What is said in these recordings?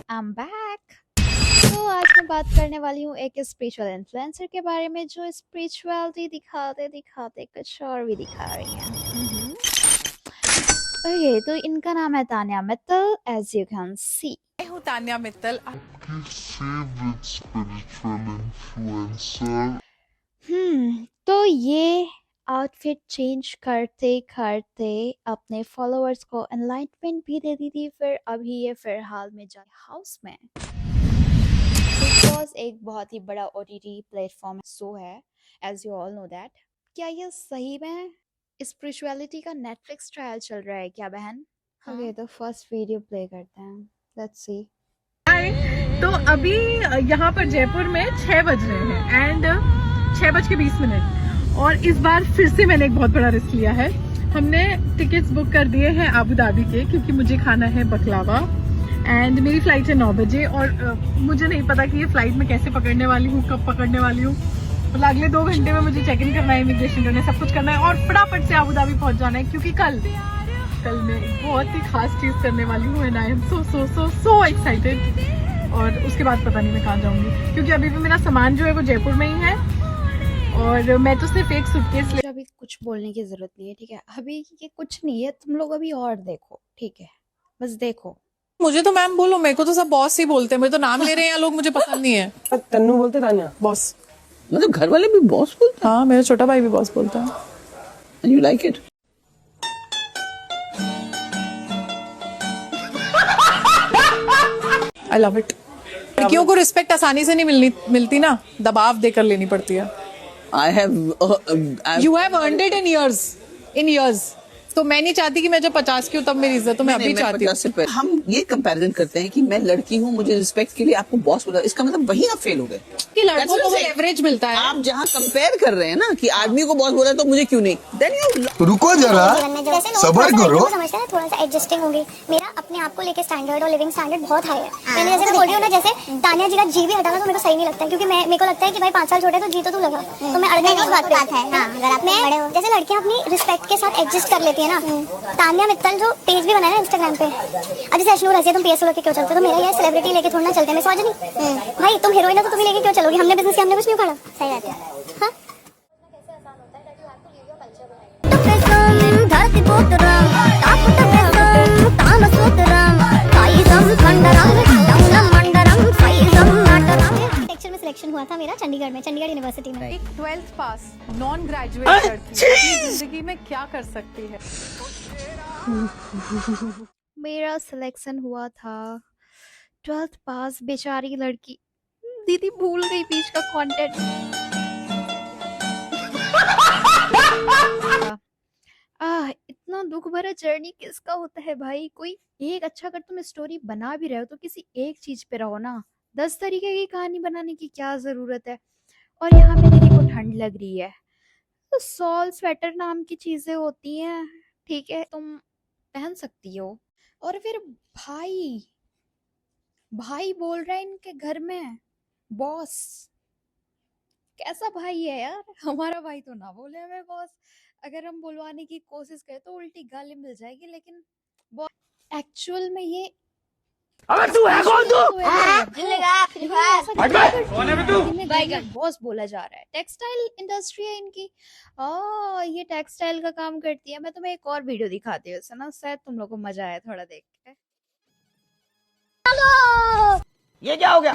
I am back. तो आज मैं बात करने वाली हूँ एक स्पिरिचुअल इन्फ्लुएंसर के बारे में जो स्पिरिचुअलिटी दिखाते दिखाते कुछ और भी दिखा रही हैं। ओके, तो इनका नाम है Tanya Mittal, as you can see. मैं हूँ तान्या मित्तल, आपकी फेवरेट स्पिरिचुअल इन्फ्लुएंसर। तो ये आउटफिट चेंज करते करते अपने फॉलोअर्स को एनलाइटमेंट भी दे दी थी। फिर अभी ये फिलहाल में जा हाउस में बिकॉज एक बहुत ही बड़ा ओटीटी प्लेटफॉर्म सो है, as you all know that. क्या ये सही में स्पिरिचुअलिटी का नेटफ्लिक्स ट्रायल चल रहा है क्या बहन? ओके, तो फर्स्ट वीडियो प्ले करते हैं, लेट्स सी। तो अभी यहाँ पर जयपुर में 6 बज रहे हैं एंड 6:20 और इस बार फिर से मैंने एक बहुत बड़ा रिस्क लिया है। हमने टिकट्स बुक कर दिए हैं अबू धाबी के, क्योंकि मुझे खाना है बकलावा एंड मेरी फ्लाइट है 9 बजे और मुझे नहीं पता कि ये फ्लाइट में कैसे पकड़ने वाली हूँ, कब पकड़ने वाली हूँ। मतलब अगले 2 घंटे में मुझे चेक इन करना है, इमिग्रेशन करना है, सब कुछ करना है और फटाफट से अबू धाबी पहुंच जाना है, क्योंकि कल मैं एक बहुत ही खास चीज करने वाली हूँ and I am so excited. और उसके बाद पता नहीं मैं कहाँ जाऊंगी, क्योंकि अभी भी मेरा सामान जो है वो जयपुर में ही है और मैं तो सिर्फ एक सूटकेस ले। अभी कुछ बोलने की जरूरत नहीं है, ठीक है? अभी ये कुछ नहीं है, तुम लोग अभी और देखो, ठीक है? बस देखो। मुझे तो मैम बोलो, मेरे को तो सब बॉस ही बोलते हैं, मुझे तो नाम ले रहे हैं लोग, मुझे पसंद नहीं है। तन्नू बोलते तान्या बॉस, मतलब घर वाले भी बॉस बोलते हाँ मेरा छोटा भाई भी बॉस बोलता है। हैं। You like it? I love it. लड़कियों को रिस्पेक्ट आसानी से नहीं मिलती ना, दबाव देकर लेनी पड़ती है। I have you have earned it in years. तो मैं नहीं चाहती कि मैं जब 50 की हूँ तब मेरी इज्जत, तो मैं अभी चाहती हूँ। हम ये कंपैरिजन करते हैं कि मैं लड़की हूँ, मुझे रिस्पेक्ट के लिए आपको बॉस बोला, इसका मतलब वही आप फेल हो गए कि लड़कों को एवरेज मिलता है। आप जहाँ कंपेयर कर रहे हैं ना कि आदमी को बॉस बोला तो मुझे क्यों नहीं, देन यू रुको जरा, सबर करो। समझते हैं थोड़ा सा एडजस्टिंग होगी। मेरा अपने आप को लेके स्टैंडर्ड और लिविंग स्टैंडर्ड बहुत हाई है। मैंने जैसे मैं बोल रही हूँ ना, जैसे तान्या जी का जी भी हटाना तो मेरे को सही नहीं लगता है, क्योंकि मेरे को लगता है कि भाई 5 साल छोटे तो जी तो तू लगा, तो मैं अड़ने की बात है। मैं जैसे लड़कियां अपनी रिस्पेक्ट के साथ एडजस्ट कर लेती है ना, तान्या मित्तल जो पेज भी बनाया ना इंस्टाग्राम पे, अब जैसे अश्नूर हंसी तुम पीएसओ लेके क्यों चलते हो, तो मेरा ये सेलिब्रिटी लेके थोड़ा ना चलते हैं। मैं समझ नहीं भाई, तुम हीरोइन हो तो तुम ही लेके क्यों चलोगी? हमने बिजनेस किया, हमने कुछ नहीं उखाड़ा। सही बात है। हाँ, आर्किटेक्चर में सिलेक्शन हुआ था मेरा चंडीगढ़ में, चंडीगढ़ यूनिवर्सिटी में। एक 12th पास नॉन ग्रेजुएट लड़की अपनी जिंदगी में क्या कर सकती है? मेरा सिलेक्शन हुआ था 12th पास, बेचारी लड़की। दीदी भूल गई बीच का कंटेंट। इतना दुख भरा जर्नी किसका होता है भाई? कोई एक अच्छा, अगर तुम स्टोरी बना भी रहे हो तो किसी एक चीज पे रहो ना। 10 तरीके की कहानी बनाने की क्या जरूरत है? और यहाँ पे दीदी को ठंड लग रही है तो सॉल स्वेटर नाम की चीजें होती हैं, ठीक है, तुम पहन सकती हो। और फिर भाई भाई बोल रहा है इनके घर में बॉस। कैसा भाई है यार? हमारा भाई तो ना बोले हमें बॉस। अगर हम बुलवाने की कोशिश करें तो उल्टी गाली मिल जाएगी, लेकिन बॉस एक्चुअल में ये अबे तू है कौन? तू बॉस बोला जा रहा है। टेक्सटाइल इंडस्ट्री है इनकी। ये टेक्सटाइल का काम करती है। मैं तुम्हें एक और वीडियो दिखाती हूँ, ना शायद तुम लोग को मजा आया थोड़ा देख के। ये क्या हो गया?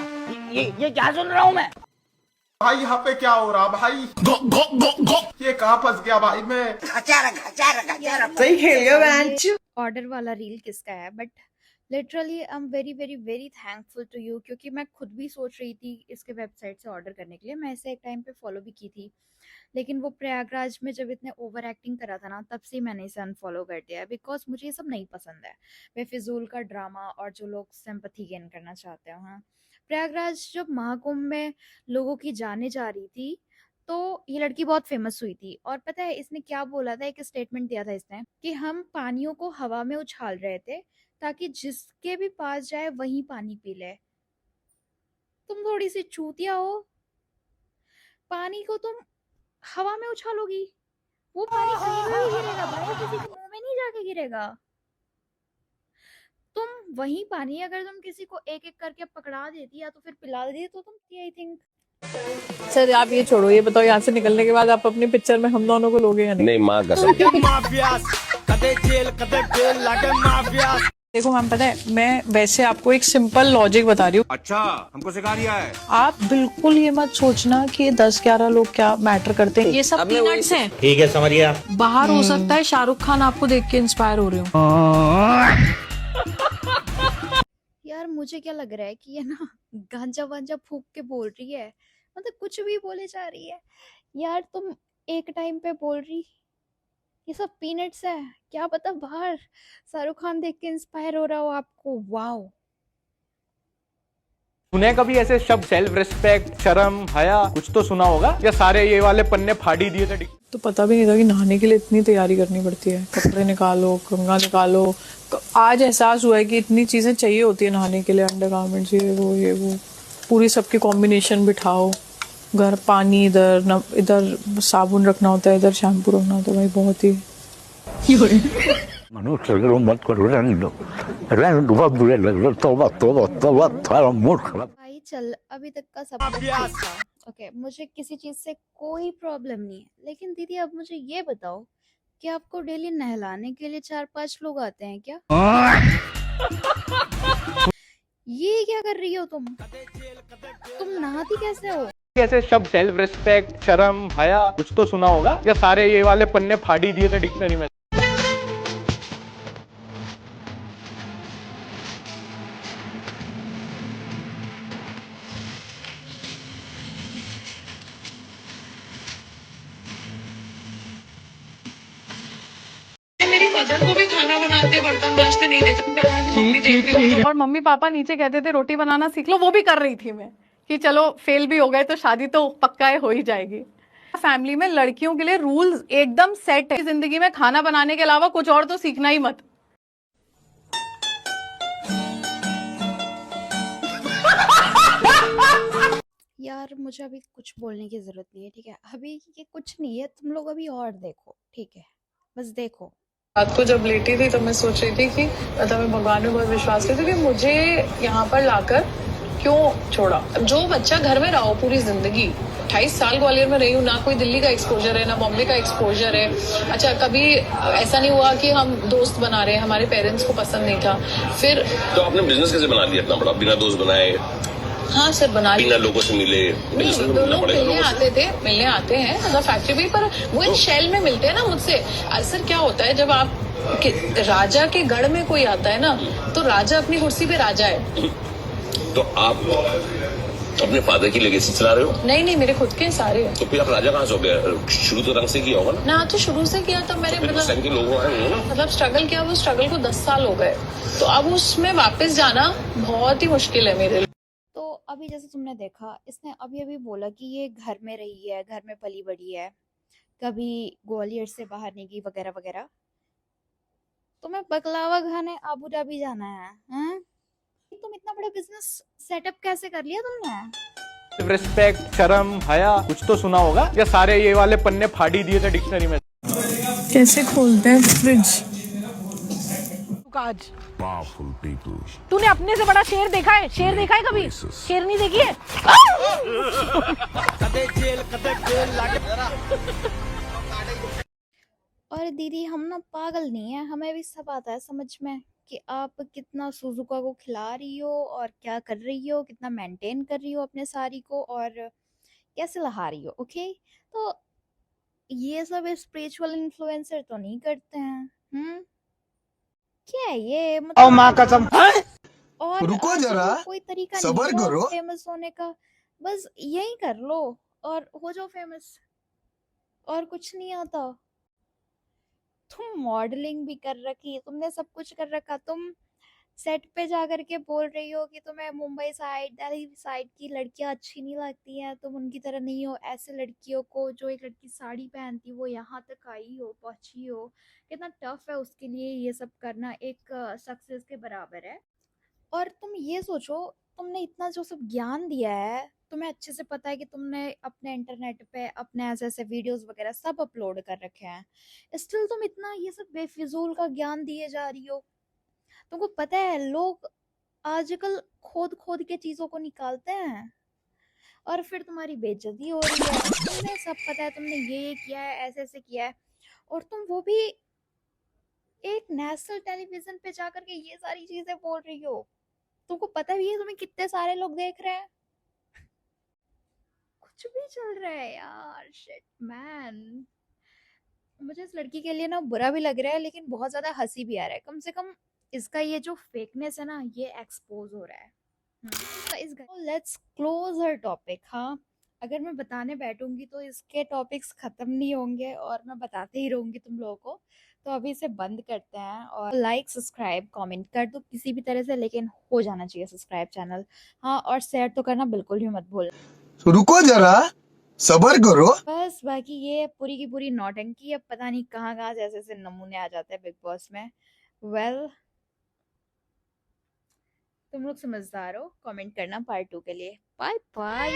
ये क्या सुन रहा हूँ मैं? भाई यहाँ पे क्या हो रहा भाई? गो गो गो गो ये कहाँ फंस गया भाई मैं? सही खेल गया बेंच। ऑर्डर वाला रील किसका है? But literally I am very very very thankful to you, क्योंकि मैं खुद भी सोच रही थी इसके वेबसाइट से ऑर्डर करने के लिए। मैं इसे एक टाइम पे फॉलो भी की थी, लेकिन वो प्रयागराज में जब इतने ओवर एक्टिंग करा था ना, तब से मैंने इसे अनफॉलो कर दिया है, बिकॉज मुझे ये सब नहीं पसंद है। बेफिजूल का ड्रामा और जो लोग सिंपैथी गेन करना चाहते हैं। हाँ, प्रयागराज जब महाकुंभ में लोगों की जाने जा रही थी तो ये लड़की बहुत फेमस हुई थी। और पता है इसने क्या बोला था? एक स्टेटमेंट दिया था इसने कि हम पानियों को हवा में उछाल रहे थे ताकि जिसके भी पास जाए वही पानी पी ले। तुम थोड़ी सी चूतिया हो, पानी को तुम हवा में उछालोगी? वो पानी कहीं भी गिरेगा भाई, किसी के मुंह में नहीं जाके गिरेगा। तुम वही पानी अगर तुम किसी को एक एक करके पकड़ा देती या तो फिर पिला देती तो तुम आई थिंक। सर आप ये छोड़ो, ये बताओ यहाँ से निकलने के बाद आप अपनी पिक्चर में हम दोनों को लोगे या नहीं? नहीं माँ कसम। देखो मैम, पता है मैं वैसे आपको एक सिंपल लॉजिक बता रही हूँ। अच्छा हमको सिखा रिया है। आप बिल्कुल ये मत सोचना कि 10-11 लोग क्या मैटर करते हैं, ये सब पीनट्स हैं। ठीक है समझ गया। बाहर हो सकता है शाहरुख खान आपको देख के इंस्पायर हो रहे हो। यार मुझे क्या लग रहा है कि ये ना गांजा वांजा फूक के बोल रही है, मतलब कुछ भी बोले जा रही है। यार तुम एक टाइम पे बोल रही ये सब पीनट्स है, क्या पता बाहर शाहरुख खान देख के इंस्पायर हो रहा हो आपको। वाओ। तूने कभी ऐसे शब्द सेल्फ रिस्पेक्ट, शर्म, हया कुछ तो सुना होगा, या सारे ये वाले पन्ने फाड़ी दिए थे? तो पता भी नहीं था कि नहाने के लिए इतनी तैयारी करनी पड़ती है, कपड़े निकालो, कंघा निकालो। आज एहसास हुआ है कि इतनी चीजें चाहिए होती है नहाने के लिए, अंडरगारमेंट्स ये वो पूरी सबकी कॉम्बिनेशन बिठाओ, घर पानी इधर साबुन रखना होता है, इधर शैम्पू रखना होता है, भाई बहुत ही भाई चल अभी तक का सब कुछ ठीक था, ओके मुझे किसी चीज से कोई प्रॉब्लम नहीं है, लेकिन दीदी अब मुझे ये बताओ कि आपको डेली नहलाने के लिए 4-5 लोग आते हैं क्या? ये क्या कर रही हो तुम नहाती कैसे हो? ऐसे शब्द सेल्फ रिस्पेक्ट, शर्म, हया कुछ तो सुना होगा, या सारे ये वाले पन्ने फाड़ी दिए थे डिक्शनरी में? मेरी मदर को भी खाना बनाते बर्तन मांजते नहीं देते, और मम्मी पापा नीचे कहते थे रोटी बनाना सीख लो, वो भी कर रही थी मैं कि चलो फेल भी हो गए तो शादी तो पक्का है हो ही जाएगी। फैमिली में लड़कियों के लिए रूल्स एकदम सेट है, जिंदगी में खाना बनाने के अलावा कुछ और तो सीखना ही मत। यार मुझे अभी कुछ बोलने की जरूरत नहीं है, ठीक है? अभी ये कुछ नहीं है, तुम लोग अभी और देखो, ठीक है? बस देखो। रात को जब लेटी थी तो मैं सोच रही थी कि मतलब मैं भगवान में बहुत विश्वास करती थी कि मुझे यहाँ पर लाकर क्यों छोड़ा। जो बच्चा घर में रहा हो पूरी जिंदगी, 28 साल ग्वालियर में रही हूँ, ना कोई दिल्ली का एक्सपोजर है ना बॉम्बे का एक्सपोजर है। अच्छा कभी ऐसा नहीं हुआ कि हम दोस्त बना रहे हैं, हमारे पेरेंट्स को पसंद नहीं था। फिर तो आपने बिजनेस कैसे बना लिया इतना बड़ा बिना दोस्त बनाए? हाँ सर बना बिना लोगों से मिले? दो लोग मिलने आते हैं मतलब फैक्ट्री भी, पर वो इन शेल में मिलते हैं ना मुझसे। सर क्या होता है जब आप राजा के गढ़ में कोई आता है ना, तो राजा अपनी कुर्सी पे राजा है। तो आप अपने फादर की लेगेसी चला रहे हो? नहीं मेरे खुद के सारे हैं। तो फिर आप राजा कहाँ से हो गया? शुरू तो रंग से किया होगा ना? तो शुरू से किया था मैंने, मतलब के लोग आए ना, मतलब स्ट्रगल किया, वो स्ट्रगल को 10 साल हो गए, तो अब उसमें वापस जाना बहुत ही मुश्किल है मेरे लिए। तो अभी जैसे तुमने देखा, इसने अभी बोला कि ये घर में रही है, घर में पली बड़ी है, कभी ग्वालियर से बाहर नहीं गई वगैरह वगैरह। तुम्हें बकलावा खाने अबू धाबी जाना है हैं? तुम इतना बड़ा बिजनेस सेटअप कैसे कर लिया तुमने? रिस्पेक्ट, शर्म, हया कुछ तो सुना होगा, या सारे ये वाले पन्ने फाड़ी दिए थे डिक्शनरी में? कैसे खोलते हैं फ्रिज? आज तूने अपने से बड़ा शेर देखा है? शेर देखा है कभी? शेर नहीं देखी है? और दीदी हम ना पागल नहीं है, हमें भी सब आता है समझ में कि आप कितना सुजुका को खिला रही हो और क्या कर रही हो, कितना मेंटेन कर रही हो अपने साड़ी को और कैसे लहा रही हो। ओके तो ये सब स्पिरिचुअल इन्फ्लुएंसर तो नहीं करते हैं। क्या है ये मतलब? माँ कसम। और रुको जरा, कोई तरीका सब्र नहीं करो। फेमस होने का, बस यही कर लो और हो जाओ फेमस, और कुछ नहीं आता। तुम मॉडलिंग भी कर रखी, तुमने सब कुछ कर रखा, तुम सेट पे जा करके बोल रही हो कि तुम्हें मुंबई साइड, दिल्ली साइड की लड़कियां अच्छी नहीं लगती हैं, तुम उनकी तरह नहीं हो। ऐसे लड़कियों को, जो एक लड़की साड़ी पहनती वो यहाँ तक आई हो, पहुंची हो, कितना टफ है उसके लिए ये सब करना, एक सक्सेस के बराबर है। और तुम ये सोचो, तुमने इतना जो सब ज्ञान दिया है, तुम्हें अच्छे से पता है कि तुमने अपने इंटरनेट पे अपने ऐसे ऐसे वीडियोस वगैरह सब अपलोड कर रखे हैं, स्टिल तुम इतना ये सब बेफिजूल का ज्ञान दिए जा रही हो। तुमको पता है लोग आजकल खोद के चीजों को निकालते हैं और फिर तुम्हारी बेइज्जती हो रही है। तुम्हें सब पता है, तुमने ये किया है, ऐसे ऐसे किया है, और तुम वो भी एक नेशनल टेलीविजन पे जाकर के ये सारी चीजें बोल रही हो। तुमको पता भी है तुम्हें कितने सारे लोग देख रहे हैं। कुछ भी चल रहा है यार, शिट मैन। मुझे इस लड़की के लिए ना बुरा भी लग रहा है, लेकिन बहुत ज्यादा हंसी भी आ रहा है। कम से कम इसका ये जो फेकनेस है ना, ये एक्सपोज हो रहा है। Let's close her topic. हाँ, अगर मैं बताने बैठूंगी तो इसके टॉपिक्स खत्म नहीं होंगे और मैं बताते ही रहूंगी तुम लोगों को। तो अभी इसे बंद करते हैं, और लाइक सब्सक्राइब कमेंट कर दो किसी भी तरह से, लेकिन हो जाना चाहिए सब्सक्राइब चैनल। हाँ, और शेयर तो करना बिल्कुल भी मत भूलना। तो रुको जरा, सबर करो। बस बाकी ये पूरी की पूरी नौटंकी, अब पता नहीं कहाँ कहाँ से ऐसे ऐसे नमूने आ जाते हैं बिग बॉस में। वेल, तुम लोग समझदार हो। कमेंट करना पार्ट 2 के लिए। Bye bye.